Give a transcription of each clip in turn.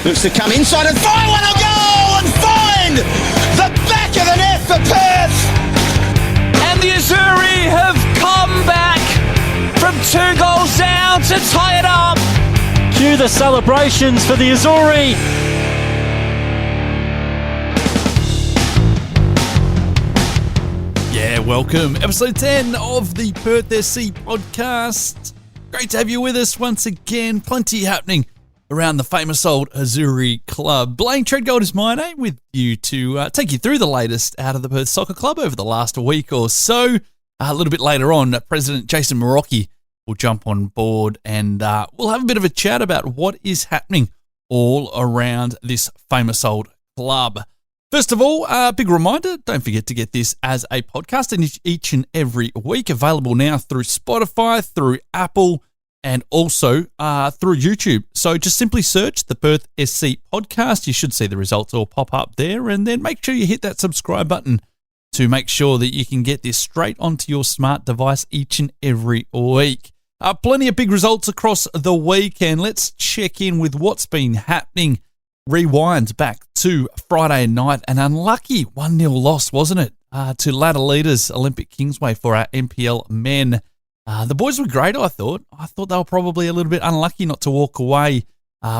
Looks to come inside and find one on goal and find the back of the net for Perth. And the Azzurri have come back from 2 goals down to tie it up. Cue the celebrations for the Azzurri. Yeah, welcome. Episode 10 of the Perth SC Podcast. Great to have you with us once again. Plenty happening around the famous old Azzurri club. Blayne Treadgold is my name, with you to take you through the latest out of the Perth Soccer Club over the last week or so. A little bit later on, President Jason Marrochi will jump on board and we'll have a bit of a chat about what is happening all around this famous old club. First of all, a big reminder, don't forget to get this as a podcast and each and every week, available now through Spotify, through Apple, and also through YouTube. So just simply search the Perth SC Podcast. You should see the results all pop up there, and then make sure you hit that subscribe button to make sure that you can get this straight onto your smart device each and every week. Plenty of big results across the weekend. Let's check in with what's been happening. Rewind back to Friday night, an unlucky 1-0 loss, wasn't it, to ladder leaders Olympic Kingsway for our NPL men. The boys were great, I thought. I thought they were probably a little bit unlucky not to walk away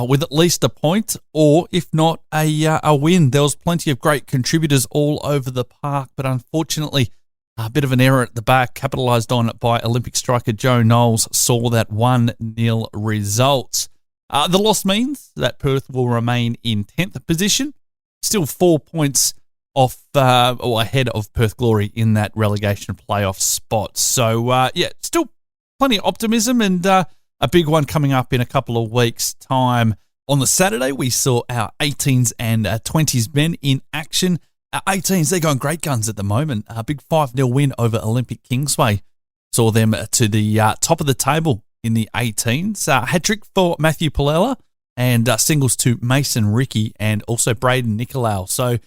with at least a point, or if not, a win. There was plenty of great contributors all over the park, but unfortunately, a bit of an error at the back, capitalised on by Olympic striker Joe Knowles, saw that 1-0 result. The loss means that Perth will remain in 10th position, still 4 points off or ahead of Perth Glory in that relegation playoff spot. So, still plenty of optimism, and a big one coming up in a couple of weeks' time. On the Saturday, we saw our 18s and 20s men in action. Our 18s, they're going great guns at the moment. A big 5-0 win over Olympic Kingsway saw them to the top of the table in the 18s. Hat-trick for Matthew Palella, and singles to Mason Ricky and also Braden Nicolau. So,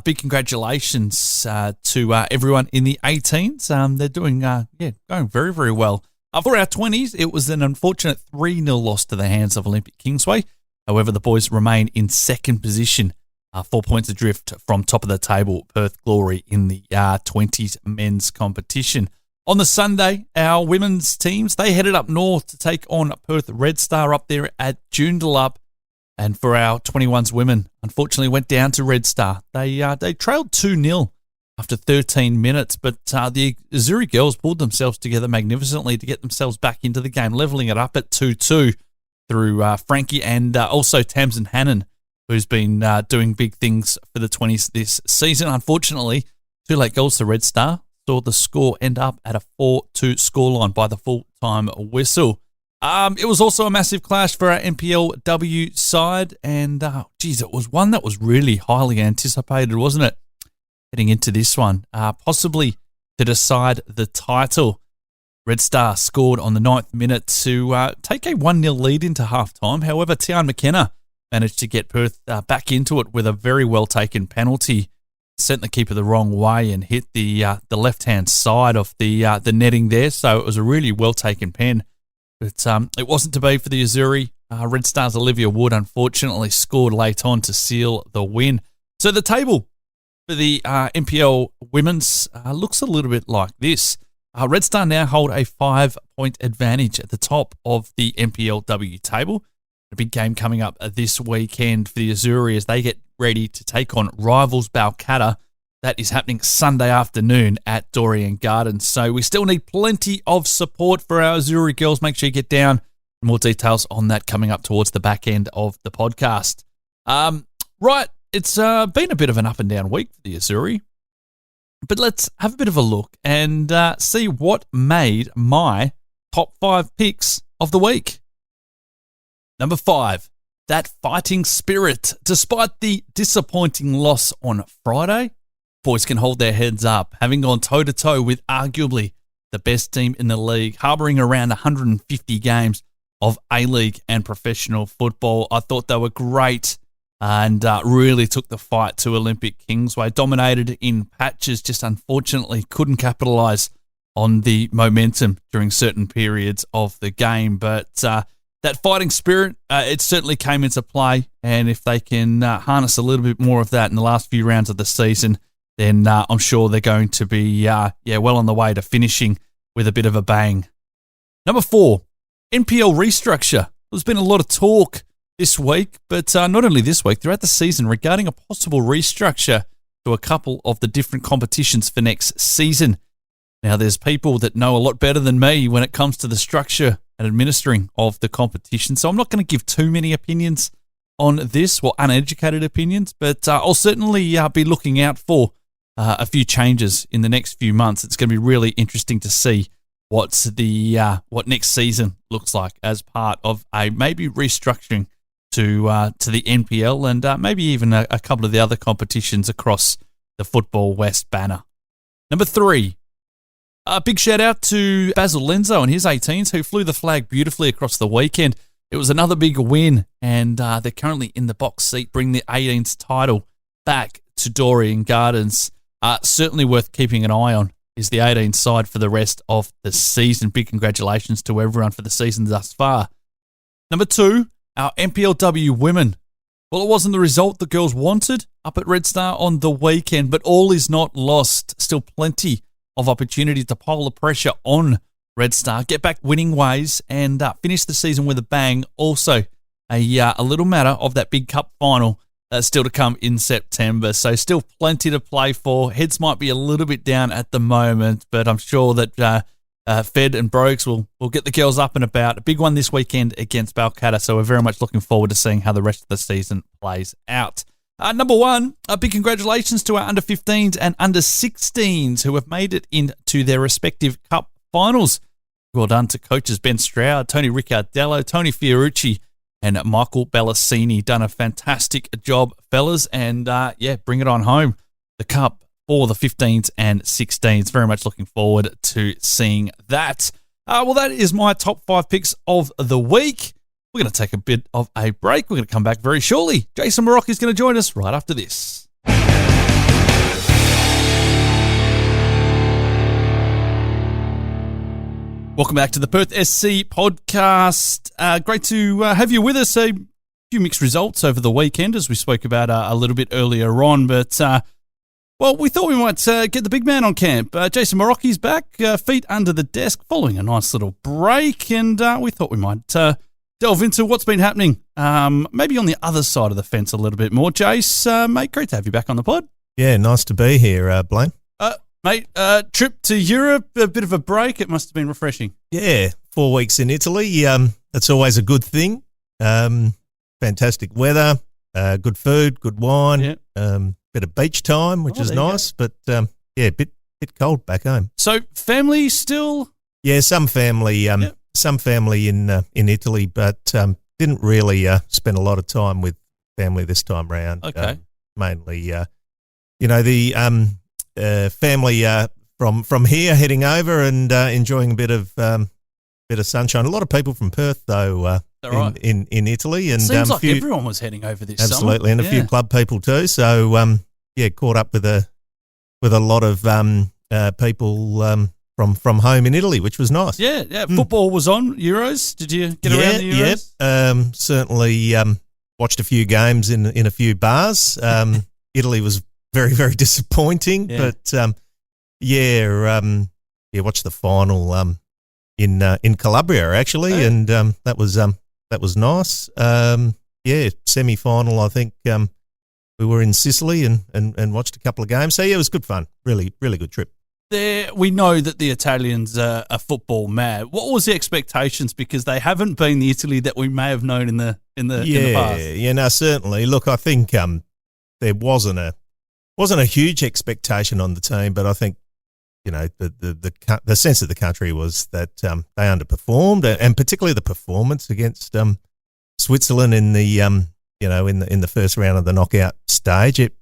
big congratulations to everyone in the 18s. They're doing, going very, very well. For our 20s, it was an unfortunate 3-0 loss to the hands of Olympic Kingsway. However, the boys remain in second position, 4 points adrift from top of the table, Perth Glory, in the 20s men's competition. On the Sunday, our women's teams, they headed up north to take on Perth Red Star up there at Joondalup. And for our 21s women, unfortunately went down to Red Star. They trailed 2-0 after 13 minutes, but the Azzurri girls pulled themselves together magnificently to get themselves back into the game, levelling it up at 2-2 through Frankie and also Tamsin Hannon, who's been doing big things for the 20s this season. Unfortunately, 2 late goals to Red Star saw the score end up at a 4-2 scoreline by the full-time whistle. It was also a massive clash for our NPLW side, and it was one that was really highly anticipated, wasn't it? Heading into this one, possibly to decide the title. Red Star scored on the 9th minute to take a 1-0 lead into half-time. However, Tian McKenna managed to get Perth back into it with a very well-taken penalty. Sent the keeper the wrong way and hit the left-hand side of the netting there, so it was a really well-taken pen. But it wasn't to be for the Azzurri. Red Star's Olivia Wood unfortunately scored late on to seal the win. So the table for the NPL women's looks a little bit like this. Red Star now hold a 5-point advantage at the top of the NPLW table. A big game coming up this weekend for the Azzurri as they get ready to take on rivals Balcatta. That is happening Sunday afternoon at Dorrien Gardens. So we still need plenty of support for our Azzurri girls. Make sure you get down. More details on that coming up towards the back end of the podcast. Right, it's been a bit of an up and down week for the Azzurri. But let's have a bit of a look and see what made my top 5 picks of the week. Number 5, that fighting spirit. Despite the disappointing loss on Friday, boys can hold their heads up, having gone toe-to-toe with arguably the best team in the league, harbouring around 150 games of A-League and professional football. I thought they were great and really took the fight to Olympic Kingsway. Dominated in patches, just unfortunately couldn't capitalise on the momentum during certain periods of the game. But that fighting spirit, it certainly came into play. And if they can harness a little bit more of that in the last few rounds of the season, then I'm sure they're going to be well on the way to finishing with a bit of a bang. Number 4, NPL restructure. There's been a lot of talk this week, but not only this week, throughout the season regarding a possible restructure to a couple of the different competitions for next season. Now, there's people that know a lot better than me when it comes to the structure and administering of the competition, so I'm not going to give too many opinions on this, well, uneducated opinions, but I'll certainly be looking out for a few changes in the next few months. It's going to be really interesting to see what next season looks like as part of a maybe restructuring to the NPL and maybe even a couple of the other competitions across the Football West banner. Number 3, a big shout out to Basil Lenzo and his 18s who flew the flag beautifully across the weekend. It was another big win, and they're currently in the box seat, bringing the 18s title back to Dorrien Gardens. Certainly worth keeping an eye on is the 18 side for the rest of the season. Big congratulations to everyone for the season thus far. Number 2, our NPLW women. Well, it wasn't the result the girls wanted up at Red Star on the weekend, but all is not lost. Still plenty of opportunity to pile the pressure on Red Star, get back winning ways, and finish the season with a bang. Also, a little matter of that big cup final still to come in September. So still plenty to play for. Heads might be a little bit down at the moment, but I'm sure that Fed and Brogues will get the girls up and about. A big one this weekend against Balcatta, so we're very much looking forward to seeing how the rest of the season plays out. Number 1, a big congratulations to our under-15s and under-16s who have made it into their respective cup finals. Well done to coaches Ben Stroud, Tony Riccardello, Tony Fiorucci, and Michael Bellassini. Done a fantastic job, fellas, and bring it on home. The cup for the 15s and 16s. Very much looking forward to seeing that. Well, that is my top 5 picks of the week. We're going to take a bit of a break. We're going to come back very shortly. Jason Marrochi is going to join us right after this. Welcome back to the Perth SC Podcast. Great to have you with us. A few mixed results over the weekend, as we spoke about a little bit earlier on. But, we thought we might get the big man on camp. Jason Marrochi's back, feet under the desk, following a nice little break. And we thought we might delve into what's been happening, maybe on the other side of the fence a little bit more. Jace, mate, great to have you back on the pod. Yeah, nice to be here, Blayne. Mate, trip to Europe, a bit of a break. It must have been refreshing. Yeah, 4 weeks in Italy. That's always a good thing. Fantastic weather, good food, good wine, bit of beach time, which is nice. But, bit cold back home. So family still? Yeah, some family in Italy, but didn't really spend a lot of time with family this time round. Okay. Mainly, the family from here heading over and enjoying a bit of sunshine. A lot of people from Perth though in Italy, and seems like everyone was heading over this summer. Absolutely, and a few club people too. So caught up with a lot of people from home in Italy, which was nice. Yeah. Football was on, Euros. Did you get around the Euros? Yeah. Certainly watched a few games in a few bars. Italy was very, very disappointing, but watched the final in Calabria actually, and that was nice. Semi-final, I think we were in Sicily and watched a couple of games. So yeah, it was good fun. Really, really good trip. We know that the Italians are football mad. What was the expectations? Because they haven't been the Italy that we may have known in the past. Yeah, no, certainly. Look, I think there wasn't a huge expectation on the team, but I think the sense of the country was that they underperformed, and particularly the performance against Switzerland in the in the first round of the knockout stage. It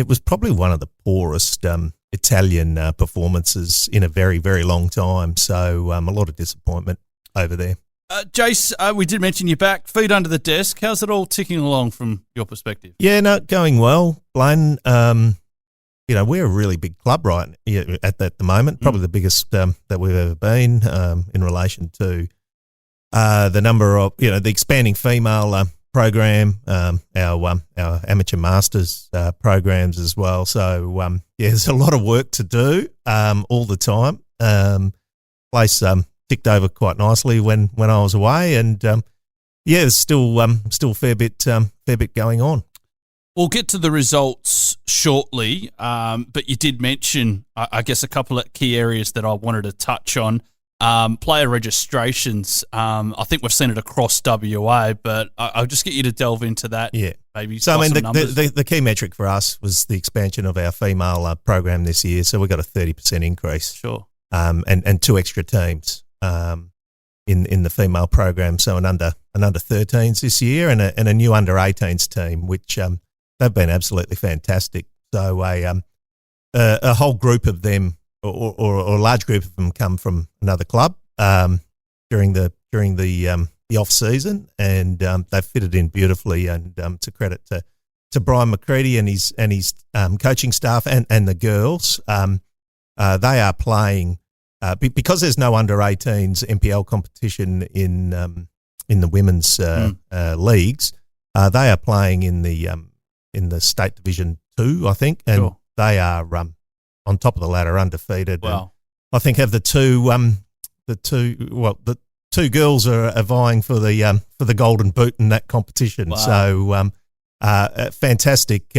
was probably one of the poorest Italian performances in a very, very long time. So a lot of disappointment over there. Jace, we did mention you back, feet under the desk. How's it all ticking along from your perspective? Yeah, no, going well, Blayne. We're a really big club at the moment, probably the biggest that we've ever been in relation to the number of, the expanding female program, our amateur masters programs as well. So, there's a lot of work to do all the time. Place ticked over quite nicely when I was away, and there's still a fair bit going on. We'll get to the results shortly, but you did mention, I guess, a couple of key areas that I wanted to touch on. Player registrations, I think we've seen it across WA, but I'll just get you to delve into that. Yeah. Maybe. So, the key metric for us was the expansion of our female program this year. So we got a 30% increase. Sure. And 2 extra teams in the female program. So an under 13s this year and a new under 18s team, which they've been absolutely fantastic. So a whole group of them, or a large group of them, come from another club during the off season, and they've fitted in beautifully. And to credit to Brian McCready and his coaching staff and the girls, they are playing because there's no under 18s NPL competition in the women's leagues. They are playing in the State Division 2, I think, and sure. They are on top of the ladder, undefeated. Wow. I think have the two girls are vying for the golden boot in that competition. Wow. So a fantastic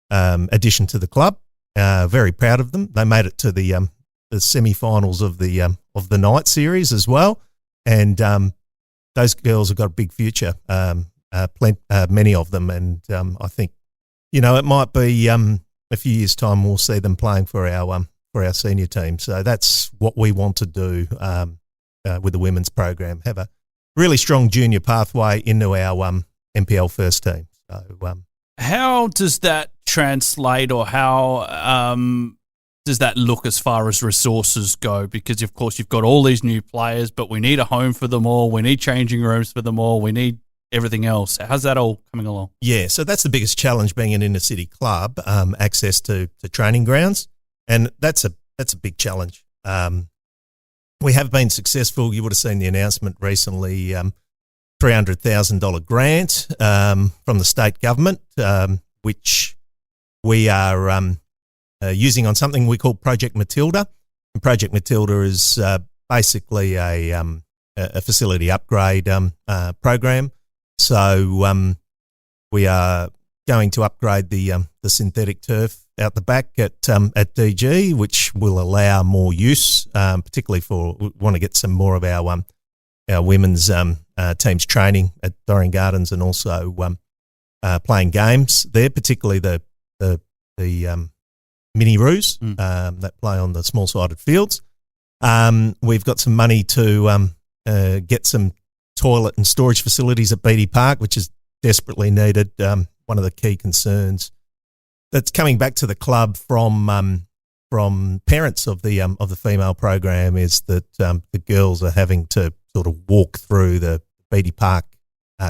addition to the club. Very proud of them. They made it to the semi-finals of the night series as well, and those girls have got a big future. Many of them, and I think it might be a few years' time we'll see them playing for our senior team. So that's what we want to do with the women's program. Have a really strong junior pathway into our NPL first team. So how does that translate, or how does that look as far as resources go? Because, of course, you've got all these new players, but we need a home for them all. We need changing rooms for them all. We need everything else. How's that all coming along? Yeah, so that's the biggest challenge being an inner city club, access to training grounds, and that's a big challenge. We have been successful. You would have seen the announcement recently, $300,000 grant from the state government, which we are using on something we call Project Matilda. And Project Matilda is basically a facility upgrade program. So we are going to upgrade the synthetic turf out the back at DG, which will allow more use, particularly we want to get some more of our women's teams training at Dorring Gardens, and also playing games there, particularly the mini roos that play on the small-sided fields. We've got some money to get some toilet and storage facilities at Beatty Park, which is desperately needed. One of the key concerns that's coming back to the club from parents of the female program is that the girls are having to sort of walk through the Beatty Park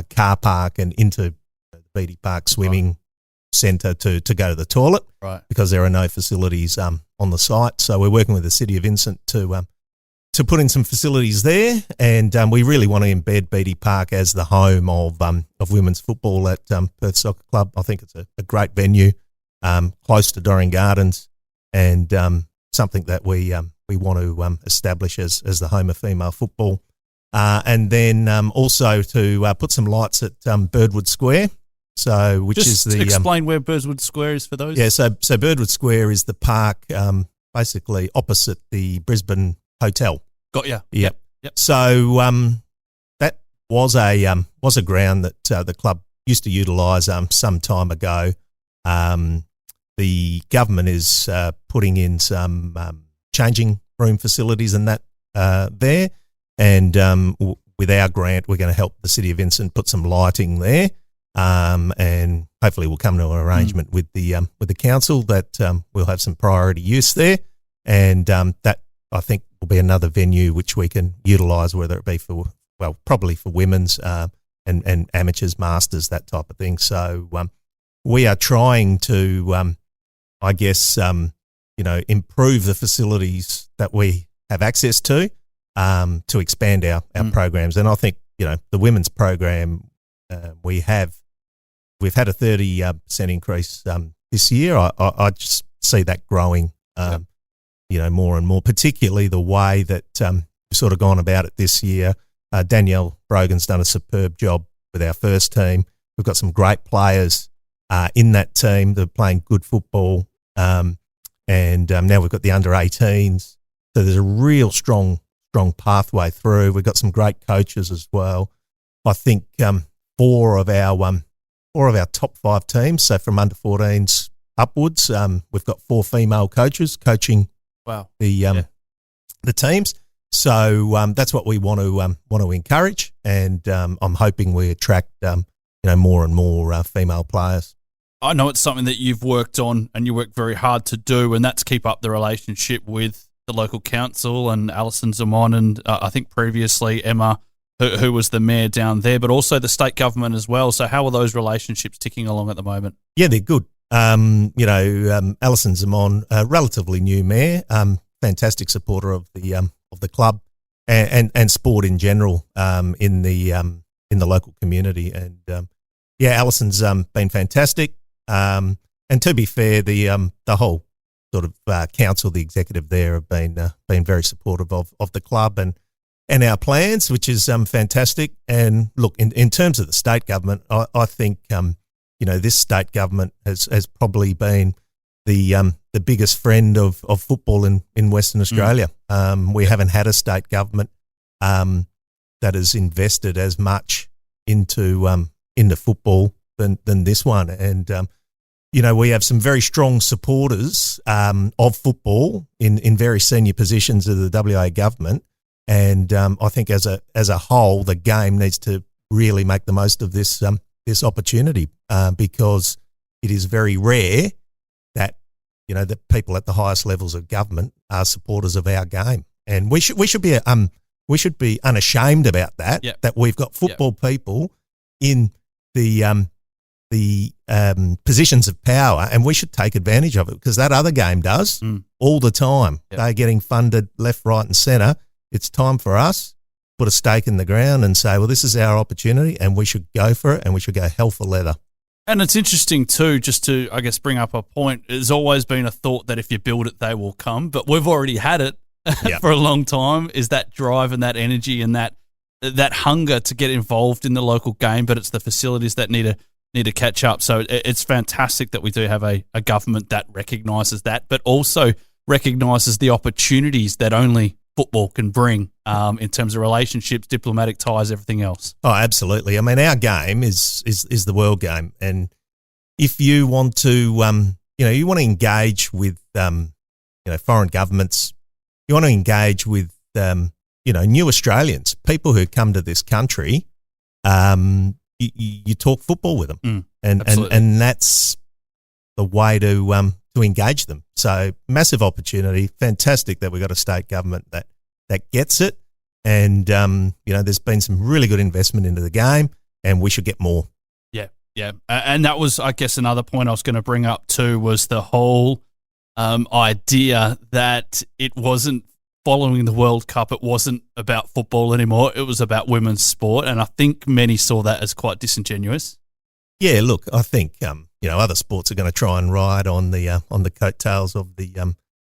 car park and into the Beatty Park swimming centre to go to the toilet, right? Because there are no facilities on the site. So we're working with the City of Vincent to put in some facilities there, and we really want to embed Beatty Park as the home of women's football at Perth Soccer Club. I think it's a great venue, close to Dorring Gardens, and something that we want to establish as the home of female football. And then also to put some lights at Birdwood Square. So, which just is the explain where Birdwood Square is for those. Yeah, so Birdwood Square is the park, basically opposite the Brisbane Hotel. Got you. Yep. Yep. So that was a ground that the club used to utilise some time ago. The government is putting in some changing room facilities and that there, and with our grant, we're going to help the City of Vincent put some lighting there. And hopefully we'll come to an arrangement with the council that we'll have some priority use there, and that I think will be another venue which we can utilise, whether it be probably for women's and amateurs, masters, that type of thing. So we are trying to, improve the facilities that we have access to, to expand our programs. And I think, the women's program, we've had a 30% increase this year. I just see that growing, more and more, particularly the way that we've sort of gone about it this year. Danielle Brogan's done a superb job with our first team. We've got some great players in that team that are playing good football. And now we've got the under-18s. So there's a real strong pathway through. We've got some great coaches as well. I think four of our top 5 teams, so from under-14s upwards, we've got 4 female coaches coaching the teams. So that's what we want to encourage, and I'm hoping we attract more and more female players. I know it's something that you've worked on and you work very hard to do, and that's keep up the relationship with the local council and Alison Zamon and I think previously Emma, who was the mayor down there, but also the state government as well. So how are those relationships ticking along at the moment? Yeah, they're good. Alison Zamon, a relatively new mayor, fantastic supporter of the club and sport in general in the local community. And Alison's been fantastic. And to be fair, the whole sort of council, the executive there, have been very supportive of the club and our plans, which is fantastic. And look, in terms of the state government, I think this state government has probably been the biggest friend of football in Western Australia. We haven't had a state government that has invested as much into football than this one. And we have some very strong supporters of football in very senior positions of the WA government. And I think as a whole, the game needs to really make the most of this opportunity because it is very rare that that people at the highest levels of government are supporters of our game, and we should be unashamed about that. Yep. That we've got football people in the positions of power, and we should take advantage of it because that other game does all the time. Yep. They're getting funded left, right, and centre. It's time for us put a stake in the ground and say, well, this is our opportunity, and we should go for it, and we should go hell for leather. And it's interesting too, just to, I guess, bring up a point, there's always been a thought that if you build it, they will come, but we've already had it for a long time, is that drive and that energy and that hunger to get involved in the local game, but it's the facilities that need to catch up. So it's fantastic that we do have a government that recognises that, but also recognises the opportunities that only football can bring in terms of relationships, diplomatic ties, everything else. Oh, absolutely. I mean, our game is the world game, and if you want to, you want to engage with, foreign governments, you want to engage with, new Australians, people who come to this country. You talk football with them, and that's the way to engage them. So massive opportunity, fantastic that we've got a state government that gets it, and there's been some really good investment into the game, and we should get more. Yeah, and that was, I guess, another point I was going to bring up too, was the whole idea that it wasn't following the World Cup, it wasn't about football anymore, it was about women's sport, and I think many saw that as quite disingenuous. Yeah, look, I think other sports are going to try and ride on the coattails of the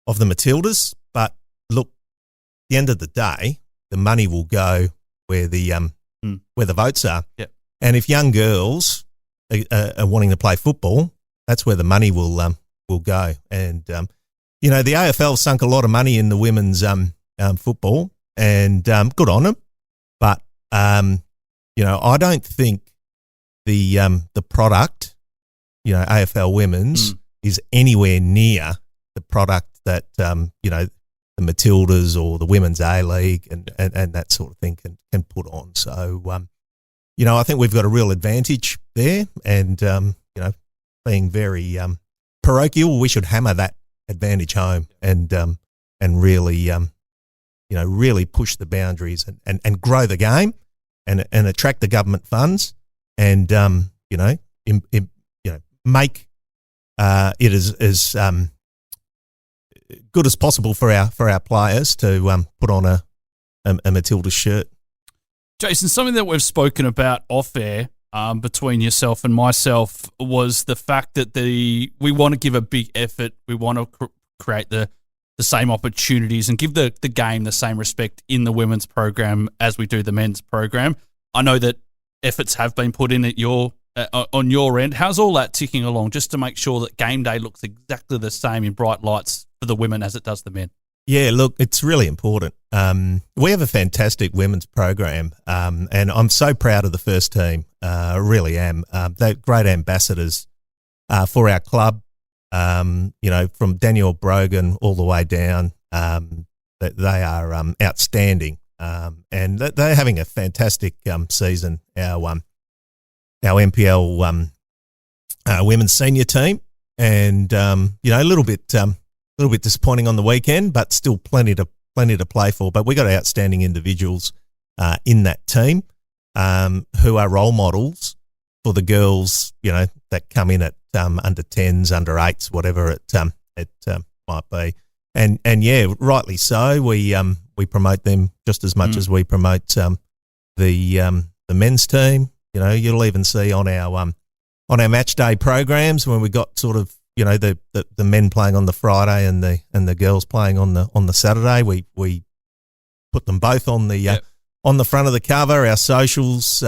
Matildas, but look, at the end of the day, the money will go where the votes are. Yep. And if young girls are wanting to play football, that's where the money will go. And the AFL sunk a lot of money in the women's football, and good on them. But I don't think the product, AFL women's, is anywhere near the product that the Matildas or the Women's A-League and that sort of thing can put on. So I think we've got a real advantage there, and being very parochial, we should hammer that advantage home and really really push the boundaries and grow the game and attract the government funds and make it as good as possible for our players to put on a Matilda shirt. Jason, something that we've spoken about off air between yourself and myself was the fact that we want to give a big effort. We want to create the same opportunities and give the game the same respect in the women's program as we do the men's program. I know that efforts have been put in at on your end. How's all that ticking along just to make sure that game day looks exactly the same in bright lights for the women as it does the men? Yeah, look, it's really important. We have a fantastic women's program, and I'm so proud of the first team. I really am. They're great ambassadors for our club. From Danielle Brogan all the way down, they are outstanding, and they're having a fantastic season. Our NPL women's senior team, and a little bit disappointing on the weekend, but still plenty to play for. But we got outstanding individuals in that team who are role models for the girls, that come in at under 10s, under 8s, whatever it might be. And yeah, rightly so. We promote them just as much as we promote the men's team. You'll even see on our match day programs when we got sort of the men playing on the Friday and the girls playing on the Saturday. We put them both on the on the front of the cover. Our socials,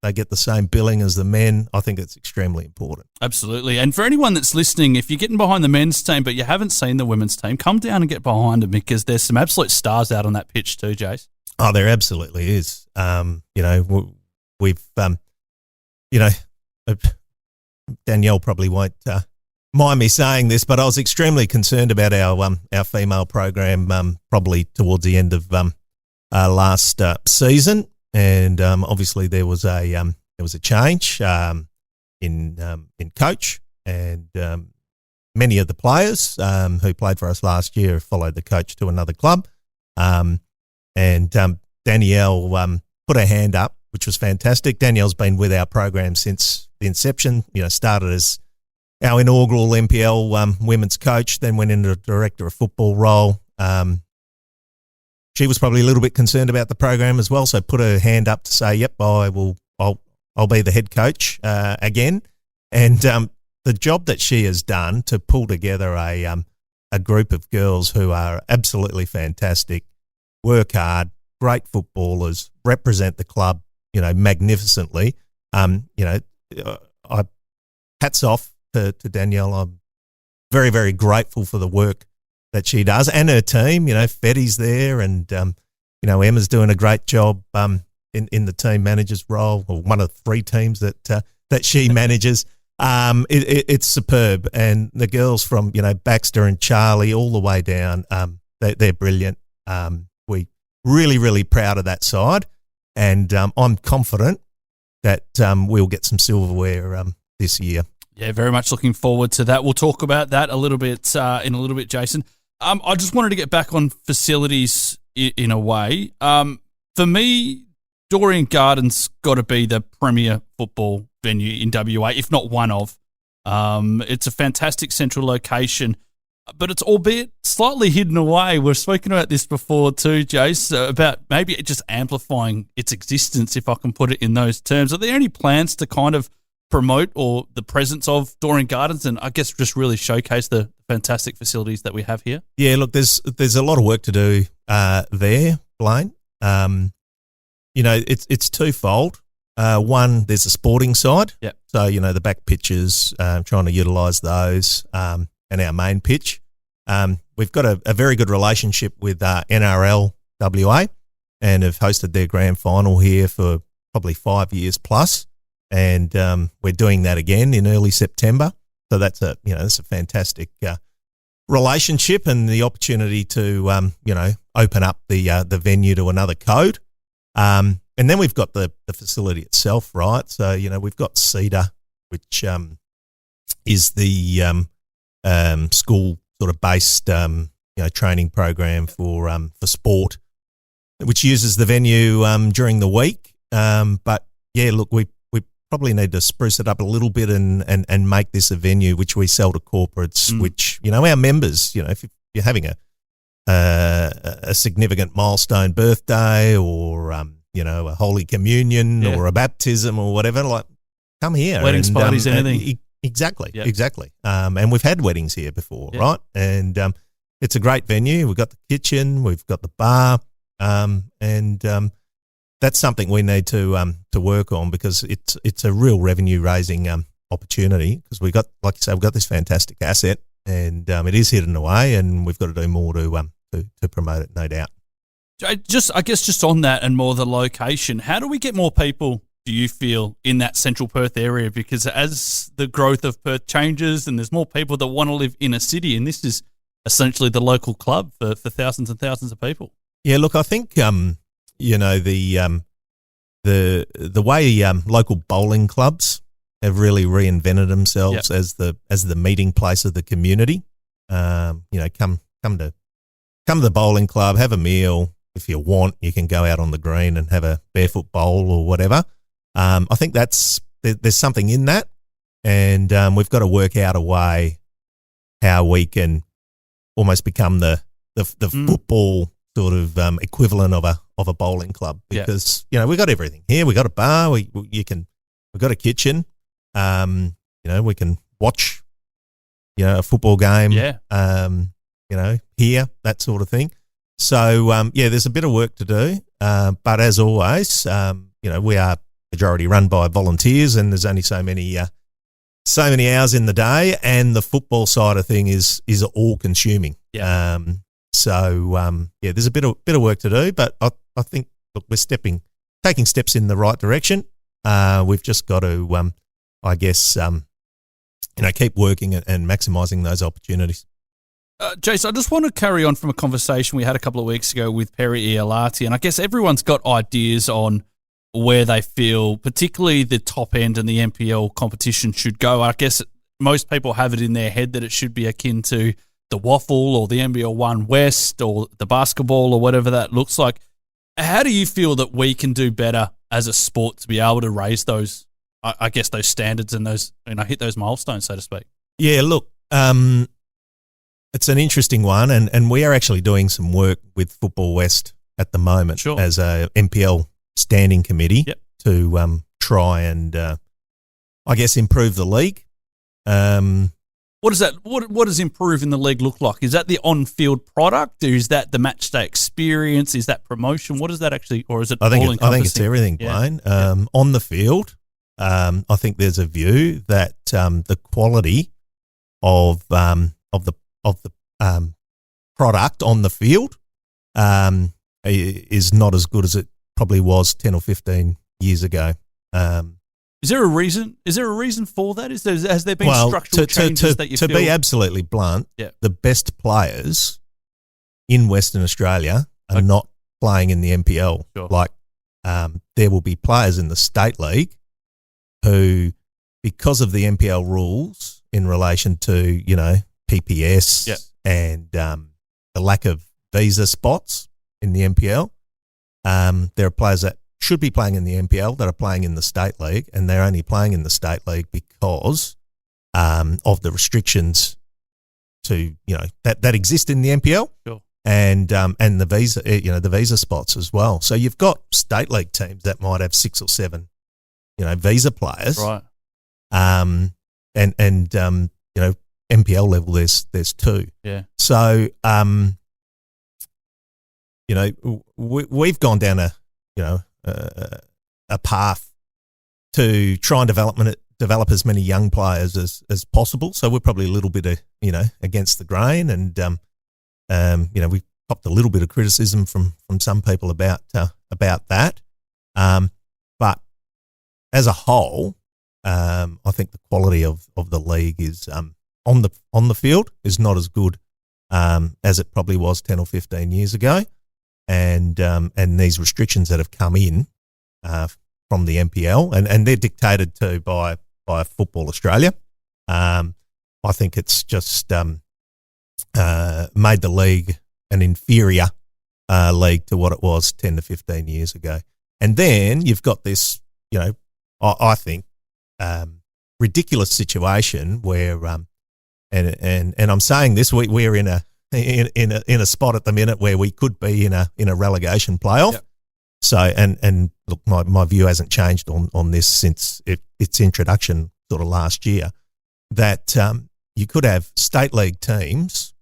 they get the same billing as the men. I think it's extremely important. Absolutely. And for anyone that's listening, if you're getting behind the men's team but you haven't seen the women's team, come down and get behind them because there's some absolute stars out on that pitch too, Jace. Oh, there absolutely is. We've Danielle probably won't mind me saying this, but I was extremely concerned about our female program probably towards the end of last season. And obviously there was a change in coach, and many of the players who played for us last year followed the coach to another club. And Danielle put her hand up, which was fantastic. Danielle's been with our program since the inception. Started as our inaugural NPL women's coach, then went into the director of football role. She was probably a little bit concerned about the program as well, so put her hand up to say, "Yep, I'll be the head coach again." And the job that she has done to pull together a group of girls who are absolutely fantastic, work hard, great footballers, represent the club, magnificently. Hats off to Danielle. I'm very, very grateful for the work that she does, and her team. Fetty's there, and Emma's doing a great job in the team manager's role, or one of 3 teams that she manages. It's superb, and the girls from Baxter and Charlie all the way down, they're brilliant. We really, really proud of that side, and I'm confident that we'll get some silverware this year. Yeah, very much looking forward to that. We'll talk about that in a little bit, Jason. I just wanted to get back on facilities in a way. For me, Doreen Gardens got to be the premier football venue in WA, if not one of. It's a fantastic central location, but it's albeit slightly hidden away. We've spoken about this before too, Jace, about maybe it just amplifying its existence, if I can put it in those terms. Are there any plans to kind of promote or the presence of Doreen Gardens and I guess just really showcase the fantastic facilities that we have here? Yeah, look, there's a lot of work to do there, Blayne. It's twofold. One, there's a sporting side. Yep. So, the back pitches, trying to utilise those, and our main pitch. We've got a very good relationship with NRL WA and have hosted their grand final here for probably 5 years plus. And we're doing that again in early September. So that's a fantastic relationship and the opportunity to open up the venue to another code. And then we've got the facility itself, right? So we've got Cedar, which is the school sort of based training program for sport, which uses the venue during the week. But yeah, look, we probably need to spruce it up a little bit and make this a venue which we sell to corporates, which, our members, if you're having a significant milestone birthday or a Holy Communion or a baptism or whatever, like come here. Weddings, parties, anything. Exactly. And we've had weddings here before, right? And it's a great venue. We've got the kitchen, we've got the bar, and that's something we need to work on because it's a real revenue raising opportunity because we got, like you say, we've got this fantastic asset and it is hidden away, and we've got to do more to promote it, no doubt. I guess just on that and more the location, how do we get more people, do you feel, in that central Perth area? Because as the growth of Perth changes and there's more people that want to live in a city, and this is essentially the local club for thousands and thousands of people. Yeah, look, I think the way local bowling clubs have really reinvented themselves as the meeting place of the community. Come to the bowling club, have a meal. If you want, you can go out on the green and have a barefoot bowl or whatever. I think there's something in that, and we've got to work out a way how we can almost become the football sort of equivalent of a bowling club because we've got everything here. We've got a bar. We've got a kitchen. We can watch a football game. Here, that sort of thing. So there's a bit of work to do. But as always, we are majority run by volunteers, and there's only so many hours in the day, and the football side of thing is all consuming. There's a bit of work to do, but I think we're taking steps in the right direction. We've just got to, keep working and maximising those opportunities. Jason, I just want to carry on from a conversation we had a couple of weeks ago with Perry Iolati, and I guess everyone's got ideas on where they feel, particularly the top end and the NPL competition should go. I guess most people have it in their head that it should be akin to the Waffle or the NBL 1 West or the basketball or whatever that looks like. How do you feel that we can do better as a sport to be able to raise those, I guess, those standards and those, hit those milestones, so to speak? Yeah, look, it's an interesting one, and we are actually doing some work with Football West at the moment as a NPL standing committee to try and, improve the league. What does that? What does improving the league look like? Is that the on-field product, or is that the match day experience? Is that promotion? What is that actually, or is it all encompassing? I think it's everything, Blayne. On the field, I think there's a view that the quality of the product on the field is not as good as it probably was 10 or 15 years ago. Is there a reason? Is there a reason for that? Has there been structural changes that you feel? To be absolutely blunt, the best players in Western Australia are not playing in the NPL. Sure. Like there will be players in the state league who, because of the NPL rules in relation to PPS and the lack of visa spots in the NPL, there are players that should be playing in the NPL that are playing in the state league, and they're only playing in the state league because of the restrictions to that exist in the NPL, and the visa the visa spots as well. So you've got state league teams that might have 6 or 7 visa players, right? And NPL level there's 2. Yeah. So we've gone down a path to try and develop as many young players as possible. So we're probably a little bit against the grain, and we popped a little bit of criticism from some people about that. But as a whole, I think the quality of the league is on the field is not as good as it probably was 10 or 15 years ago. And these restrictions that have come in from the NPL, and they're dictated to by Football Australia. I think it's just made the league an inferior league to what it was 10 to 15 years ago. And then you've got this, I think, ridiculous situation where, and I'm saying this, we're in in a spot at the minute where we could be in a relegation playoff. Yep. So and look, my view hasn't changed on this since its introduction sort of last year. That you could have state league teams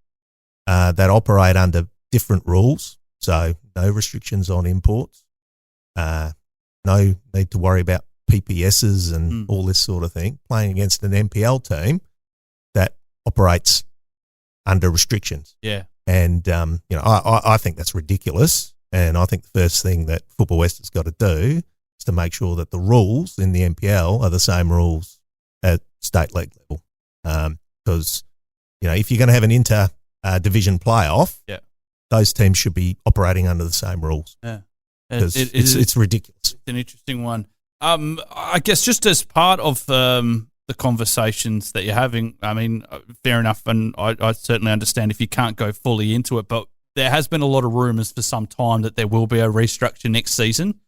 that operate under different rules, so no restrictions on imports, no need to worry about PPSs and all this sort of thing, playing against an NPL team that operates under restrictions. Yeah. And, I think that's ridiculous. And I think the first thing that Football West has got to do is to make sure that the rules in the NPL are the same rules at state league level. Because, if you're going to have an inter-division playoff, those teams should be operating under the same rules. Yeah. Because it's ridiculous. It's an interesting one. I guess just as part of the conversations that you're having, I mean, fair enough, and I certainly understand if you can't go fully into it, but there has been a lot of rumours for some time that there will be a restructure next season.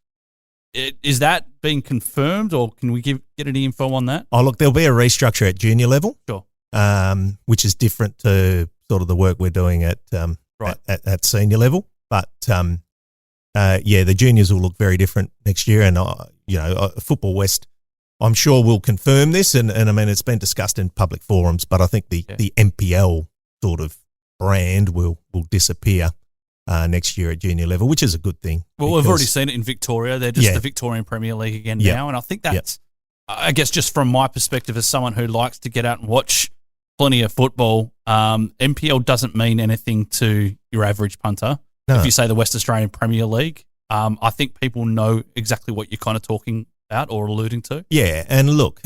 Is that being confirmed, or can we get any info on that? Oh, look, there'll be a restructure at junior level, sure, which is different to sort of the work we're doing at senior level. But the juniors will look very different next year, and Football West, I'm sure, will confirm this, and I mean it's been discussed in public forums. But I think the NPL sort of brand will disappear next year at junior level, which is a good thing. Well, we've already seen it in Victoria. They're just the Victorian Premier League again now, and I think that's, I guess, just from my perspective as someone who likes to get out and watch plenty of football, NPL doesn't mean anything to your average punter. No. If you say the West Australian Premier League, I think people know exactly what you're kind of talking about or alluding to. Yeah, and look,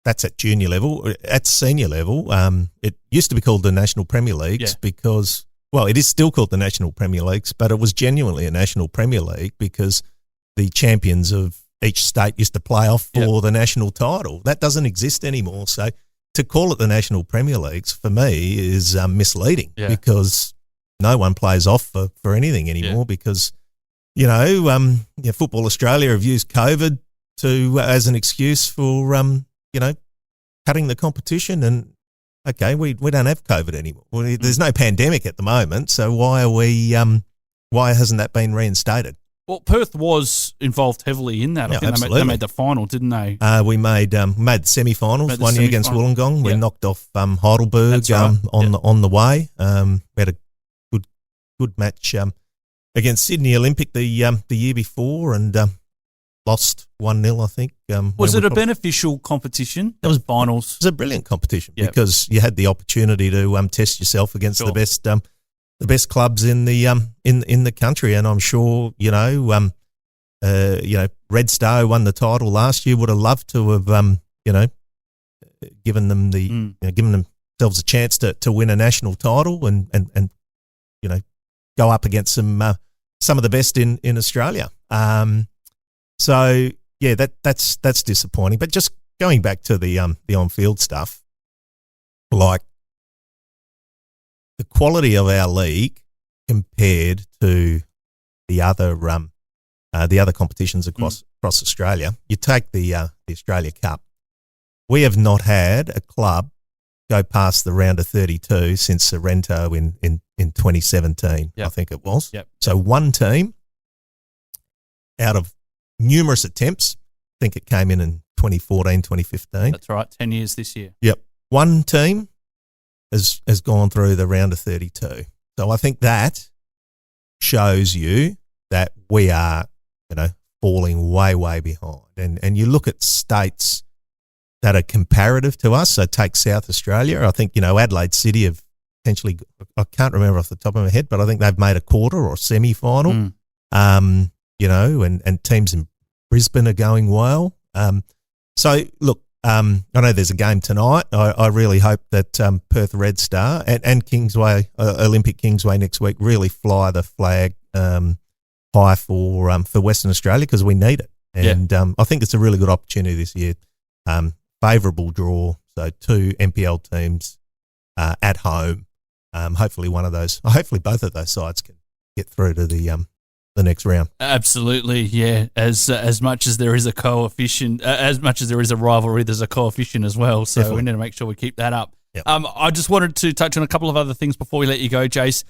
that's at junior level. At senior level, it used to be called the National Premier Leagues because, well, it is still called the National Premier Leagues, but it was genuinely a National Premier League because the champions of each state used to play off for the national title. That doesn't exist anymore. So to call it the National Premier Leagues, for me, is misleading because no one plays off for anything anymore because, Football Australia have used COVID as an excuse for, cutting the competition, and okay, we don't have COVID anymore. Well, there's no pandemic at the moment, so why hasn't that been reinstated? Well, Perth was involved heavily in that. I think they made the final, didn't they? We made the semi-finals one year against Wollongong. We knocked off Heidelberg on the way. We had a good match against Sydney Olympic the year before, and lost 1-0, I think. Was it a beneficial competition? It was finals. It was a brilliant competition because you had the opportunity to test yourself against the best clubs in the country, and I'm sure Red Star, who won the title last year, would have loved to have given them given themselves a chance to win a national title and go up against some of the best in Australia. So that's disappointing. But just going back to the on-field stuff, like the quality of our league compared to the other competitions across Australia. You take the Australia Cup. We have not had a club go past the round of 32 since Sorrento in 2017. I think it was. So one team out of numerous attempts. I think it came in 2014, 2015. That's right, 10 years this year. Yep. One team has gone through the round of 32. So I think that shows you that we are, falling way, way behind. And you look at states that are comparative to us. So take South Australia. I think, Adelaide City have potentially, I can't remember off the top of my head, but I think they've made a quarter or semi-final. And teams in Brisbane are going well. So, look, I know there's a game tonight. I really hope that Perth Red Star and Kingsway, Olympic Kingsway next week really fly the flag high for Western Australia because we need it. And I think it's a really good opportunity this year. Favourable draw, so 2 NPL teams at home. Hopefully both of those sides can get through to the next round. Absolutely, yeah. As much as there is a coefficient, as much as there is a rivalry, there's a coefficient as well. So definitely. We need to make sure we keep that up. Yep. I just wanted to touch on a couple of other things before we let you go, Jace.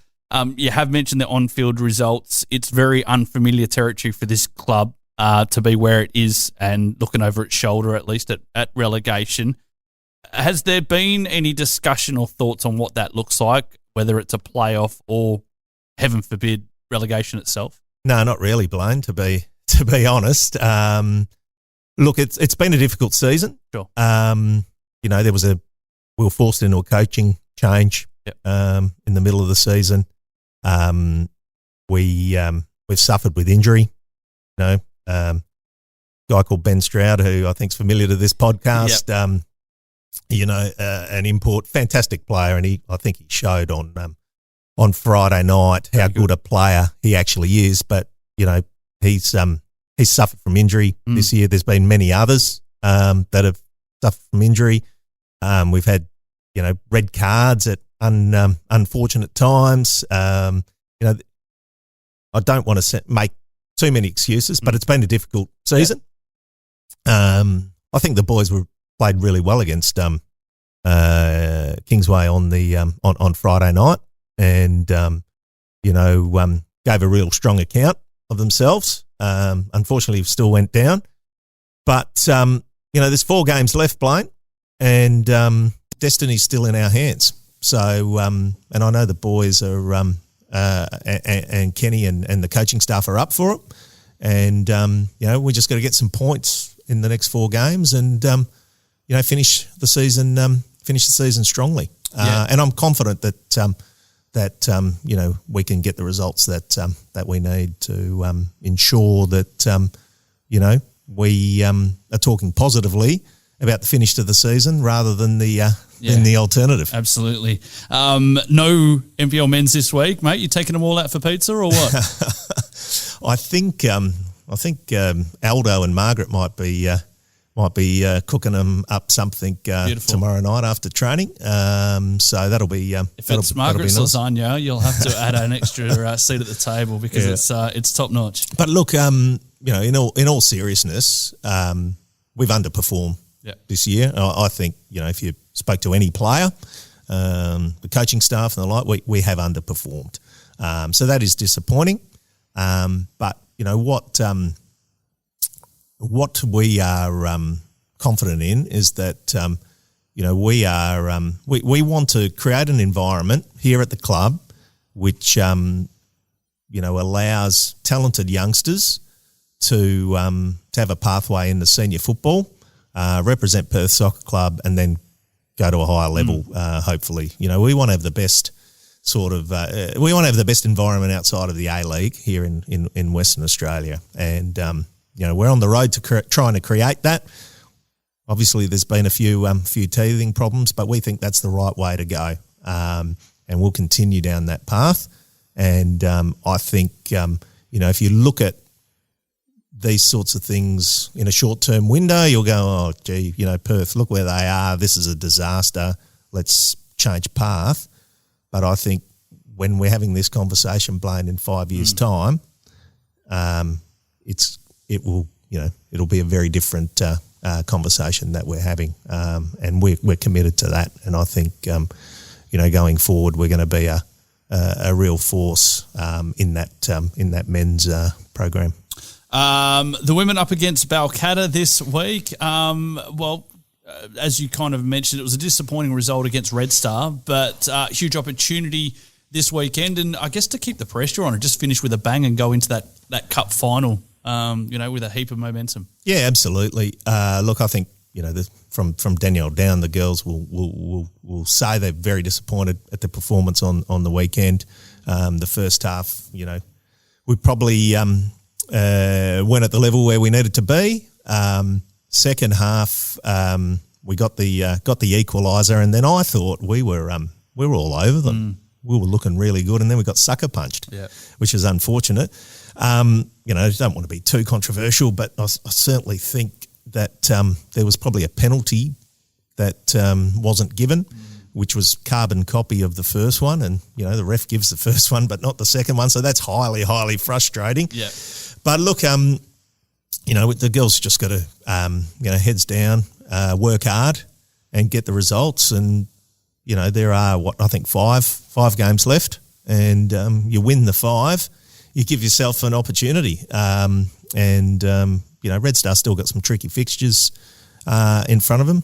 You have mentioned the on-field results. It's very unfamiliar territory for this club to be where it is and looking over its shoulder, at least at relegation. Has there been any discussion or thoughts on what that looks like, whether it's a playoff or, heaven forbid, relegation itself? No, not really, Blayne, to be honest. Look, it's been a difficult season. Sure. We were forced into a coaching change in the middle of the season. We've suffered with injury. A guy called Ben Stroud, who I think is familiar to this podcast. An import, fantastic player, and I think he showed on Friday night how good a player he actually is. But he's suffered from injury this year. There's been many others that have suffered from injury. We've had red cards at unfortunate times. I don't want to make too many excuses, but it's been a difficult season. I think the boys played really well against Kingsway on Friday night, and gave a real strong account of themselves. Unfortunately, still went down, but there's 4 games left, Blayne, and destiny's still in our hands. So, and I know the boys are and Kenny and the coaching staff are up for it, and we just got to get some points in the next 4 games and finish the season strongly. And I'm confident that we can get the results that we need to ensure that we are talking positively about the finish to the season rather than the alternative. Absolutely. No NPL men's this week, mate. You taking them all out for pizza or what? I think Aldo and Margaret might be cooking them up something tomorrow night after training. So that'll be if it's Margaret's lasagna, you'll have to add an extra seat at the table because it's top notch. But look, in all seriousness, we've underperformed this year. I think if you spoke to any player, the coaching staff and the like, we have underperformed. So that is disappointing. But what we are confident in is that we want to create an environment here at the club which allows talented youngsters to have a pathway into senior football, represent Perth Soccer Club, and then go to a higher level. Hopefully, we want to have the best we want to have the best environment outside of the A-League here in Western Australia, and we're on the road to trying to create that. Obviously, there's been a few teething problems, but we think that's the right way to go, and we'll continue down that path. And I think if you look at these sorts of things in a short-term window, you'll go, oh, gee, Perth, look where they are. This is a disaster. Let's change path. But I think when we're having this conversation, Blayne, in 5 years' time, it'll be a very different conversation that we're having, and we're committed to that. And I think going forward, we're going to be a real force in that men's program. The women up against Balcatta this week. As you kind of mentioned, it was a disappointing result against Red Star, but huge opportunity this weekend, and I guess to keep the pressure on and just finish with a bang and go into that cup final, with a heap of momentum. Yeah, absolutely. Look, I think from Danielle down, the girls will say they're very disappointed at the performance on the weekend. The first half, we probably weren't at the level where we needed to be. Second half, we got the equaliser, and then I thought we were all over them. We were looking really good, and then we got sucker punched, which is unfortunate. I don't want to be too controversial, but I certainly think that there was probably a penalty that wasn't given, which was carbon copy of the first one, and the ref gives the first one but not the second one, so that's highly, highly frustrating. Yeah. But look, the girls just got to, heads down, work hard and get the results. And, there are I think five games left, and you win the 5, you give yourself an opportunity. Red Star still got some tricky fixtures in front of them,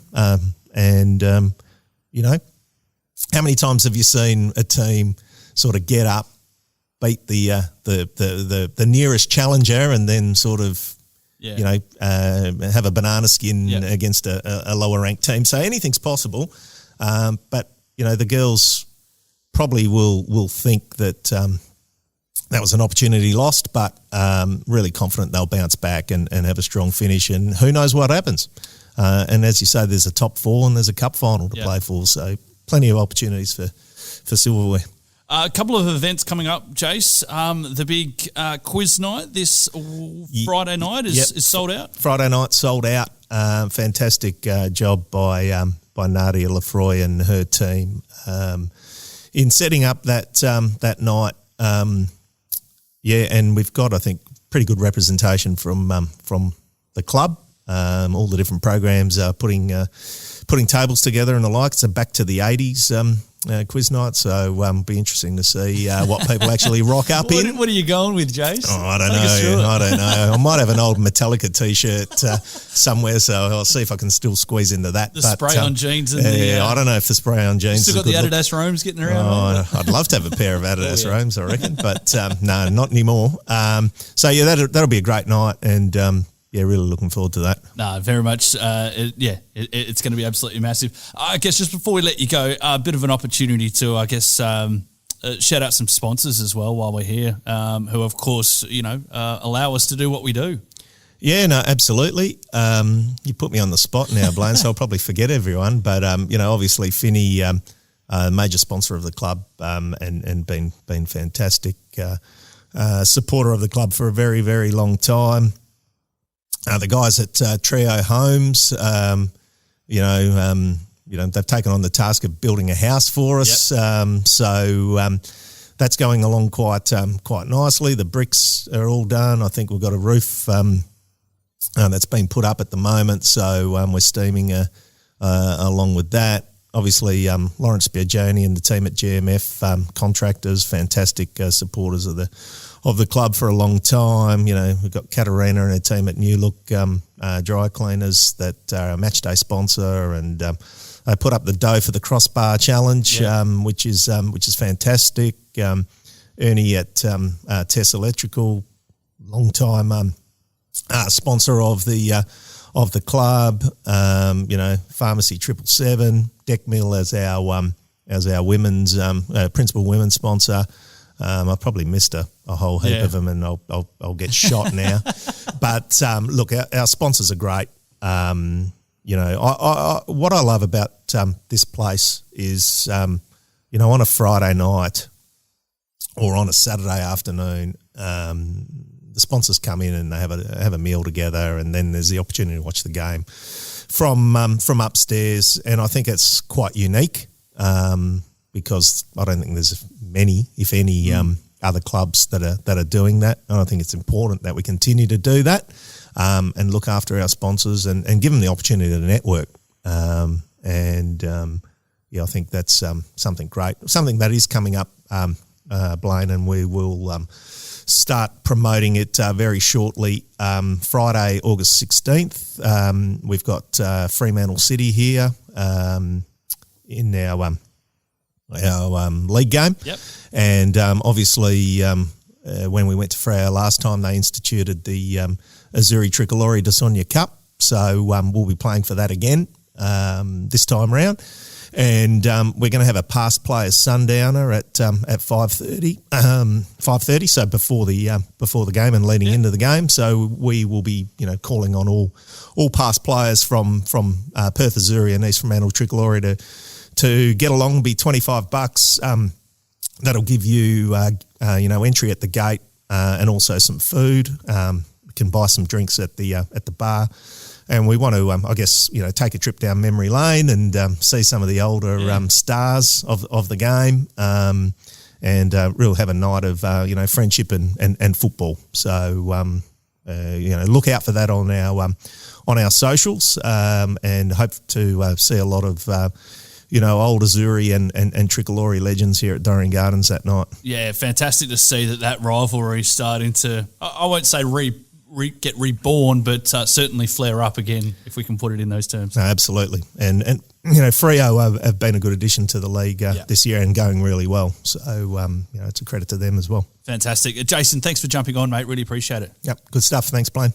how many times have you seen a team sort of get up, beat the nearest challenger, and then sort of have a banana skin against a lower ranked team? So anything's possible, but the girls probably will think that that was an opportunity lost, but really confident they'll bounce back and have a strong finish, and who knows what happens. And as you say, there's a top 4 and there's a cup final to play for, so plenty of opportunities for silverware. A couple of events coming up, Jace. The big quiz night this Friday night is sold out. Friday night sold out. Fantastic job by Nadia Lefroy and her team in setting up that night. And we've got, I think, pretty good representation from the club. All the different programs are putting tables together and the like. It's a back to the 80s quiz night, so it'll be interesting to see what people actually rock up in. What are you going with, Jace? Oh, I don't know. I might have an old Metallica T-shirt somewhere, so I'll see if I can still squeeze into that. The spray-on jeans. And I don't know if the spray-on jeans still got the Adidas Roams getting around. Oh, I'd love to have a pair of Adidas Roams, I reckon, but no, not anymore. That'll be a great night, and really looking forward to that. No, very much. It's going to be absolutely massive. I guess just before we let you go, a bit of an opportunity to, shout out some sponsors as well while we're here, who, of course, allow us to do what we do. Yeah, no, absolutely. You put me on the spot now, Blayne, so I'll probably forget everyone. But, obviously Finney, major sponsor of the club, and been fantastic supporter of the club for a very, very long time. The guys at Trio Homes, they've taken on the task of building a house for us. Yep. That's going along quite nicely. The bricks are all done. I think we've got a roof that's been put up at the moment, so we're steaming along with that. Obviously, Lawrence Biagioni and the team at GMF, contractors, fantastic supporters of the club for a long time. We've got Katarina and her team at New Look Dry Cleaners that are a match day sponsor, and they put up the dough for the crossbar challenge, which is fantastic. Ernie at Tess Electrical, long time sponsor of the club. Pharmacy 777, Deck Mill as our women's principal women's sponsor. I probably missed a whole heap of them, and I'll get shot now. But look, our sponsors are great. What I love about this place is, on a Friday night or on a Saturday afternoon, the sponsors come in and they have a meal together, and then there's the opportunity to watch the game from upstairs, and I think it's quite unique. Because I don't think there's many, if any, other clubs that are doing that. And I think it's important that we continue to do that, and look after our sponsors and give them the opportunity to network. I think that's something great, something that is coming up, Blayne, and we will start promoting it very shortly. Friday, August 16th, we've got Fremantle City here in our league game. Yep. And obviously when we went to Freo last time, they instituted the Azzurri Tricolore de Sonia Cup, so we'll be playing for that again this time round, and we're going to have a past players sundowner at 5:30 so before the game and leading into the game. So we will be calling on all past players from Perth Azzurri and East Fremantle Tricolore to get along. Be $25. That'll give you entry at the gate, and also some food. You can buy some drinks at the bar, and we want to take a trip down memory lane and see some of the older stars of the game, and really have a night of friendship and football. So look out for that on our socials, and hope to see a lot of old Azzurri and Tricolore legends here at Dorrien Gardens that night. Yeah, fantastic to see that rivalry starting to, I won't say get reborn, but certainly flare up again, if we can put it in those terms. No, absolutely. And Freo have been a good addition to the league this year and going really well. So, it's a credit to them as well. Fantastic. Jason, thanks for jumping on, mate. Really appreciate it. Yep, good stuff. Thanks, Blayne.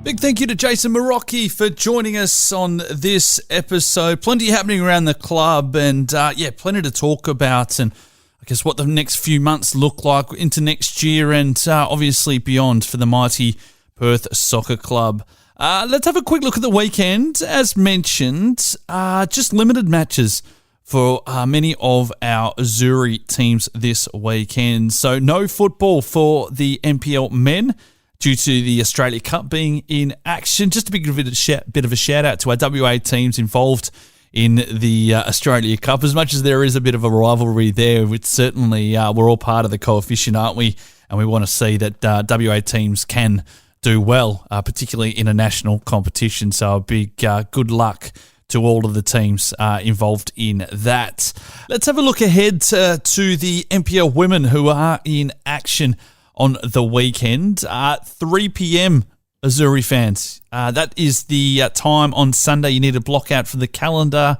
Big thank you to Jason Marrochi for joining us on this episode. Plenty happening around the club and, plenty to talk about and I guess what the next few months look like into next year and obviously beyond for the mighty Perth Soccer Club. Let's have a quick look at the weekend. As mentioned, just limited matches for many of our Azzurri teams this weekend. So no football for the NPL men due to the Australia Cup being in action. Just a bit of a shout out to our WA teams involved in the Australia Cup. As much as there is a bit of a rivalry there, it's certainly we're all part of the coefficient, aren't we? And we want to see that WA teams can do well, particularly in a national competition. So a big good luck to all of the teams involved in that. Let's have a look ahead to the NPL women who are in action on the weekend. 3 p.m. Azzurri fans. That is the time on Sunday you need to block out for the calendar.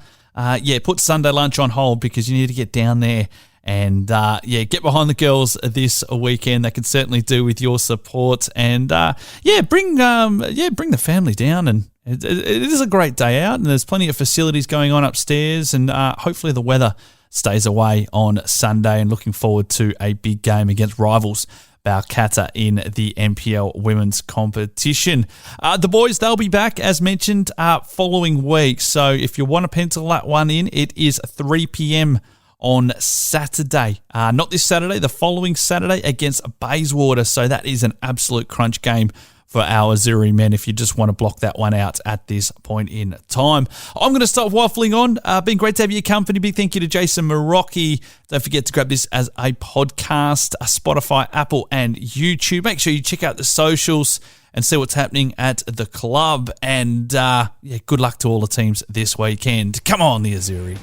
Put Sunday lunch on hold because you need to get down there and get behind the girls this weekend. They can certainly do with your support and bring the family down. And it is a great day out and there's plenty of facilities going on upstairs and hopefully the weather stays away on Sunday and looking forward to a big game against rivals Balcatta in the NPL women's competition. The boys, they'll be back, as mentioned, following week. So if you want to pencil that one in, it is 3 p.m. on Saturday. Not this Saturday, the following Saturday against Bayswater. So that is an absolute crunch game for our Azzurri men if you just want to block that one out at this point in time. I'm going to stop waffling on. Been great to have your company. Big thank you to Jason Marrochi. Don't forget to grab this as a podcast, Spotify, Apple, and YouTube. Make sure you check out the socials and see what's happening at the club. And good luck to all the teams this weekend. Come on, the Azzurri.